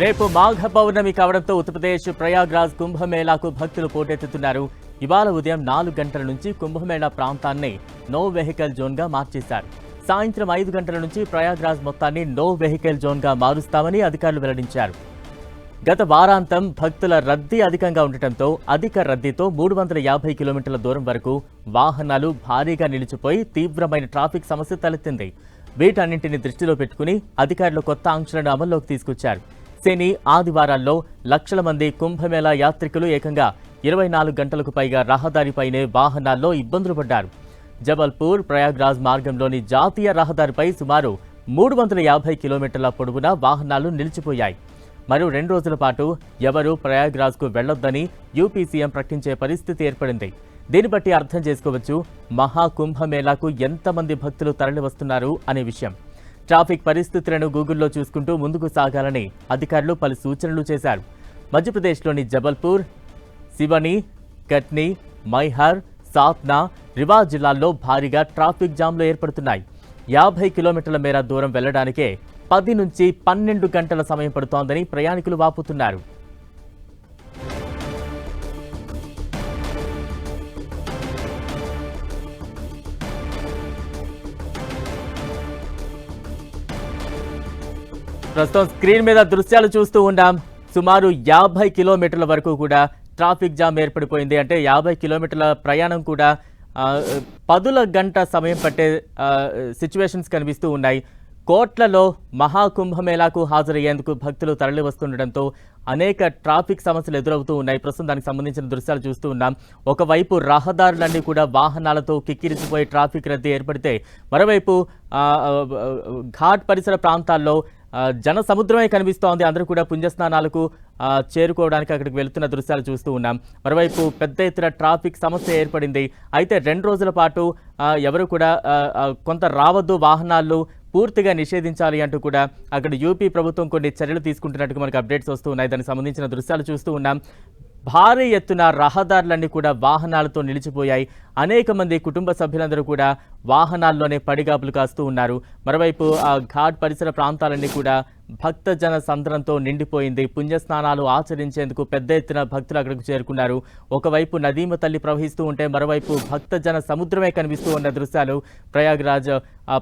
రేపు మాఘ పౌర్ణమి కావడంతో ఉత్తరప్రదేశ్ ప్రయాగ్రాజ్ కుంభమేళాకు భక్తులు పోటెత్తుతున్నారు. ఇవాళ ఉదయం 4 గంటల నుంచి కుంభమేళా ప్రాంతాన్ని నో వెహికల్ జోన్గా మార్చేశారు. సాయంత్రం 5 గంటల నుంచి ప్రయాగ్రాజ్ మొత్తాన్ని నో వెహికల్ జోన్గా మారుస్తామని అధికారులు వెల్లడించారు. గత వారాంతం భక్తుల రద్దీ అధికంగా ఉండటంతో అధిక రద్దీతో 350 కిలోమీటర్ల దూరం వరకు వాహనాలు భారీగా నిలిచిపోయి తీవ్రమైన ట్రాఫిక్ సమస్య తలెత్తింది. వీటన్నింటిని దృష్టిలో పెట్టుకుని అధికారులు కొత్త ఆంక్షలను అమల్లోకి తీసుకొచ్చారు. శని, ఆదివారాల్లో లక్షల మంది కుంభమేళా యాత్రికులు ఏకంగా 24 గంటలకు పైగా రహదారిపైనే వాహనాల్లో ఇబ్బందులు పడ్డారు. జబల్పూర్ ప్రయాగ్రాజ్ మార్గంలోని జాతీయ రహదారిపై సుమారు 350 కిలోమీటర్ల పొడవునా వాహనాలు నిలిచిపోయాయి. మరో 2 రోజుల పాటు ఎవరూ ప్రయాగ్రాజ్కు వెళ్లొద్దని యూపీ సీఎం ప్రకటించే పరిస్థితి ఏర్పడింది. దీన్ని బట్టి అర్థం చేసుకోవచ్చు మహాకుంభమేళాకు ఎంతమంది భక్తులు తరలివస్తున్నారు అనే విషయం. ట్రాఫిక్ పరిస్థితులను గూగుల్లో చూసుకుంటూ ముందుకు సాగాలని అధికారులు పలు సూచనలు చేశారు. మధ్యప్రదేశ్లోని జబల్పూర్, సివని, కట్నీ, మైహర్, సాత్నా, రివా జిల్లాల్లో భారీగా ట్రాఫిక్ జామ్లు ఏర్పడుతున్నాయి. 50 కిలోమీటర్ల మేర దూరం వెళ్లడానికే 10 నుంచి 12 గంటల సమయం పడుతోందని ప్రయాణికులు వాపోతున్నారు. ప్రస్తుతం స్క్రీన్ మీద దృశ్యాలు చూస్తూ ఉన్నాం. సుమారు 50 కిలోమీటర్ల వరకు కూడా ట్రాఫిక్ జామ్ ఏర్పడిపోయింది. అంటే 50 కిలోమీటర్ల ప్రయాణం కూడా 10 గంట సమయం పట్టే సిచ్యువేషన్స్ కనిపిస్తూ ఉన్నాయి. కోట్లలో మహాకుంభమేళాకు హాజరయ్యేందుకు భక్తులు తరలి వస్తుండటంతో అనేక ట్రాఫిక్ సమస్యలు ఎదురవుతూ ఉన్నాయి. ప్రస్తుతం దానికి సంబంధించిన దృశ్యాలు చూస్తూ ఉన్నాం. ఒకవైపు రహదారులన్నీ కూడా వాహనాలతో కిక్కిరిసిపోయి ట్రాఫిక్ రద్దీ ఏర్పడితే, మరోవైపు ఘాట్ పరిసర ప్రాంతాల్లో జన సముద్రమే కనిపిస్తోంది. అందరూ కూడా పుణ్యస్నానాలకు చేరుకోవడానికి అక్కడికి వెళుతున్న దృశ్యాలు చూస్తూ ఉన్నాం. మరోవైపు పెద్ద ఎత్తున ట్రాఫిక్ సమస్య ఏర్పడింది. అయితే 2 రోజుల పాటు ఎవరు కూడా కొంత రావద్దు, వాహనాలు పూర్తిగా నిషేధించాలి అంటూ కూడా అక్కడ యూపీ ప్రభుత్వం కొన్ని చర్యలు తీసుకుంటున్నట్టుగా మనకు అప్డేట్స్ వస్తూ ఉన్నాయి. దానికి సంబంధించిన దృశ్యాలు చూస్తూ ఉన్నాం. భారీ ఎత్తున రహదారులన్నీ కూడా వాహనాలతో నిలిచిపోయాయి. అనేక మంది కుటుంబ సభ్యులందరూ కూడా వాహనాల్లోనే పడిగాపులు కాస్తూ ఉన్నారు. మరోవైపు ఆ ఘాట్ పరిసర ప్రాంతాలన్నీ కూడా భక్తజన సంద్రంతో నిండిపోయింది. పుణ్యస్నానాలు ఆచరించేందుకు పెద్ద ఎత్తున భక్తులు అక్కడికి చేరుకున్నారు. ఒకవైపు నదీమ తల్లి ప్రవహిస్తూ ఉంటే, మరోవైపు భక్తజన సముద్రమే కనిపిస్తూ ఉన్న దృశ్యాలు ప్రయాగ్రాజ్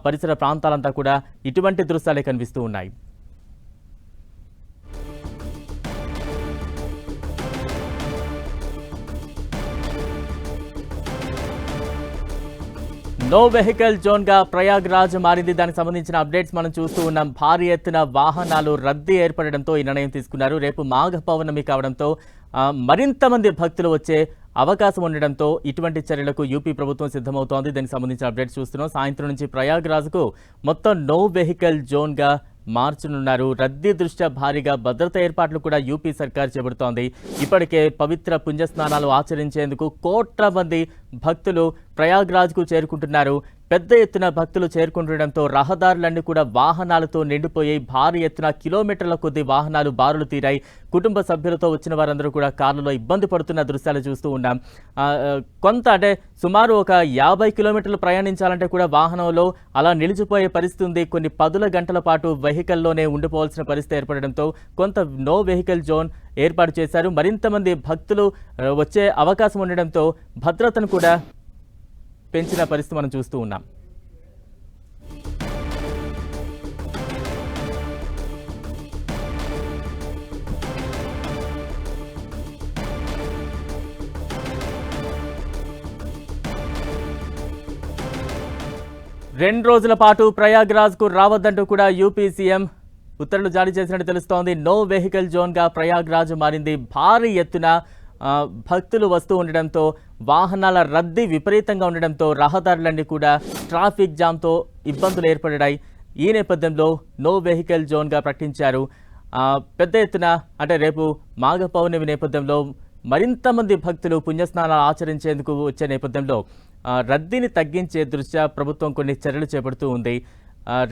పరిసర ప్రాంతాలంతా కూడా ఇటువంటి దృశ్యాలే కనిపిస్తూ ఉన్నాయి. నో వెహికల్ జోన్గా ప్రయాగ్రాజ్ మారింది. దానికి సంబంధించిన అప్డేట్స్ మనం చూస్తూ ఉన్నాం. భారీ ఎత్తున వాహనాలు రద్దీ ఏర్పడడంతో ఈ నిర్ణయం తీసుకున్నారు. రేపు మాఘ పౌర్ణమి కావడంతో మరింత మంది భక్తులు వచ్చే అవకాశం ఉండడంతో ఇటువంటి చర్యలకు యూపీ ప్రభుత్వం సిద్ధమవుతోంది. దానికి సంబంధించిన అప్డేట్స్ చూస్తున్నాం. సాయంత్రం నుంచి ప్రయాగ్రాజ్కు మొత్తం నో వెహికల్ జోన్గా మార్చనున్నారు. రద్దీ దృష్ట్యా భారీగా భద్రతా ఏర్పాట్లు కూడా యూపీ సర్కార్ చేపడుతోంది. ఇప్పటికే పవిత్ర పుణ్యస్నానాలు ఆచరించేందుకు కోట్ల మంది భక్తులు ప్రయాగ్రాజ్కు చేరుకుంటున్నారు. పెద్ద ఎత్తున భక్తులు చేరుకుంటుండటంతో రహదారులన్నీ కూడా వాహనాలతో నిండిపోయి భారీ ఎత్తున కిలోమీటర్ల కొద్ది వాహనాలు బారులు తీరాయి. కుటుంబ సభ్యులతో వచ్చిన వారందరూ కూడా కార్లలో ఇబ్బంది పడుతున్న దృశ్యాలు చూస్తూ ఉన్నాం. కొంత అంటే సుమారు ఒక 50 కిలోమీటర్లు ప్రయాణించాలంటే కూడా వాహనంలో అలా నిలిచిపోయే పరిస్థితి ఉంది. కొన్ని 10 గంటల పాటు వెహికల్లోనే ఉండిపోవాల్సిన పరిస్థితి ఏర్పడడంతో కొంత నో వెహికల్ జోన్ ఏర్పాటు చేశారు. మరింత మంది భక్తులు వచ్చే అవకాశం ఉండడంతో భద్రతను కూడా పెంచిన పరిస్థితి మనం చూస్తూ ఉన్నాం. రెండు రోజుల పాటు ప్రయాగ్రాజ్కు రావద్దంటూ కూడా యూపీ సీఎం ఉత్తర్వులు జారీ చేసినట్టు తెలుస్తోంది. నో వెహికల్ జోన్గా ప్రయాగ్రాజ్ మారింది. భారీ ఎత్తున భక్తులు వస్తూ ఉండడంతో వాహనాల రద్దీ విపరీతంగా ఉండడంతో రహదారులన్నీ కూడా ట్రాఫిక్ జామ్తో ఇబ్బందులు ఏర్పడ్డాయి. ఈ నేపథ్యంలో నో వెహికల్ జోన్గా ప్రకటించారు. పెద్ద ఎత్తున అంటే రేపు మాఘ పౌర్ణమి నేపథ్యంలో మరింత మంది భక్తులు పుణ్యస్నానాలు ఆచరించేందుకు వచ్చే నేపథ్యంలో రద్దీని తగ్గించే దృష్ట్యా ప్రభుత్వం కొన్ని చర్యలు చేపడుతూ ఉంది.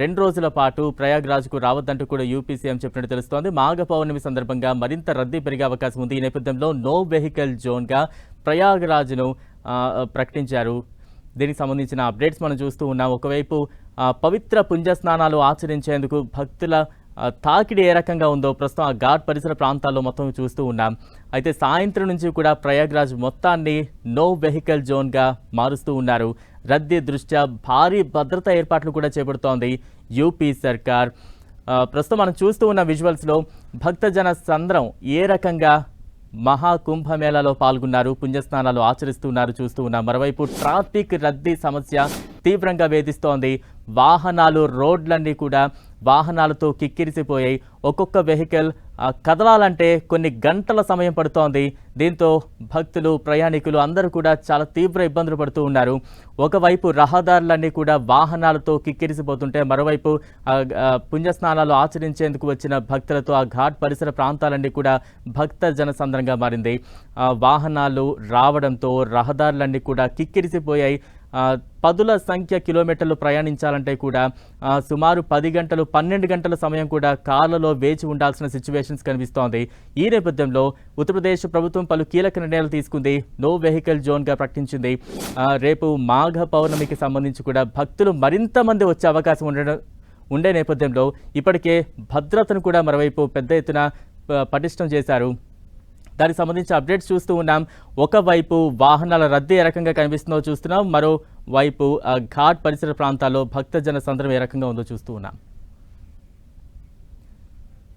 2 రోజుల పాటు ప్రయాగ్రాజ్కు రావద్దంటూ కూడా యూపీ సీఎం చెప్పినట్టు తెలుస్తోంది. మాఘ పౌర్ణమి సందర్భంగా మరింత రద్దీ పెరిగే అవకాశం ఉంది. ఈ నేపథ్యంలో నో వెహికల్ జోన్గా ప్రయాగ్రాజ్ను ప్రకటించారు. దీనికి సంబంధించిన అప్డేట్స్ మనం చూస్తూ ఉన్నాం. ఒకవైపు పవిత్ర పుణ్యస్నానాలు ఆచరించేందుకు భక్తుల తాకిడి ఏ రకంగా ఉందో ప్రస్తుతం ఆ ఘాట్ పరిసర ప్రాంతాల్లో మొత్తం చూస్తూ ఉన్నాం. అయితే సాయంత్రం నుంచి కూడా ప్రయాగ్రాజ్ మొత్తాన్ని నో వెహికల్ జోన్గా మారుస్తూ ఉన్నారు. రద్దీ దృష్ట్యా భారీ భద్రతా ఏర్పాట్లు కూడా చేపడుతోంది యూపీ సర్కార్. ప్రస్తుతం మనం చూస్తూ ఉన్న విజువల్స్లో భక్తజన సంద్రం ఏ రకంగా మహాకుంభమేళాలో పాల్గొన్నారు, పుణ్యస్నానాలు ఆచరిస్తున్నారు చూస్తూ ఉన్నాం. మరోవైపు ట్రాఫిక్ రద్దీ సమస్య తీవ్రంగా వేధిస్తోంది. వాహనాలు రోడ్లన్నీ కూడా వాహనాలతో కిక్కిరిసిపోయాయి. ఒక్కొక్క వెహికల్ కదలాలంటే కొన్ని గంటల సమయం పడుతోంది. దీంతో భక్తులు ప్రయాణికులు అందరూ కూడా చాలా తీవ్ర ఇబ్బందులు పడుతూ ఉన్నారు. ఒకవైపు రహదారులన్నీ కూడా వాహనాలతో కిక్కిరిసిపోతుంటే మరోవైపు పుణ్యస్నానాలు ఆచరించేందుకు వచ్చిన భక్తులతో ఆ ఘాట్ పరిసర ప్రాంతాలన్నీ కూడా భక్త జనసంద్రంగా మారింది. వాహనాలు రావడంతో రహదారులన్నీ కూడా కిక్కిరిసిపోయాయి. పదుల సంఖ్య కిలోమీటర్లు ప్రయాణించాలంటే కూడా సుమారు 10 గంటలు 12 గంటల సమయం కూడా కార్లలో వేచి ఉండాల్సిన సిచ్యువేషన్స్ కనిపిస్తోంది. ఈ నేపథ్యంలో ఉత్తరప్రదేశ్ ప్రభుత్వం పలు కీలక నిర్ణయాలు తీసుకుంది. నో వెహికల్ జోన్గా ప్రకటించింది. రేపు మాఘ పౌర్ణమికి సంబంధించి కూడా భక్తులు మరింత మంది వచ్చే అవకాశం ఉండే నేపథ్యంలో ఇప్పటికే భద్రతను కూడా మరోవైపు పెద్ద ఎత్తున పటిష్టం చేశారు. దానికి సంబంధించి అప్డేట్స్ చూస్తూ ఉన్నాం. ఒకవైపు వాహనాల రద్దీ ఏ రకంగా కనిపిస్తుందో చూస్తున్నాం, మరోవైపు ఘాట్ పరిసర ప్రాంతాల్లో భక్తజన సంద్రం ఏ రకంగా ఉందో చూస్తూ ఉన్నాం.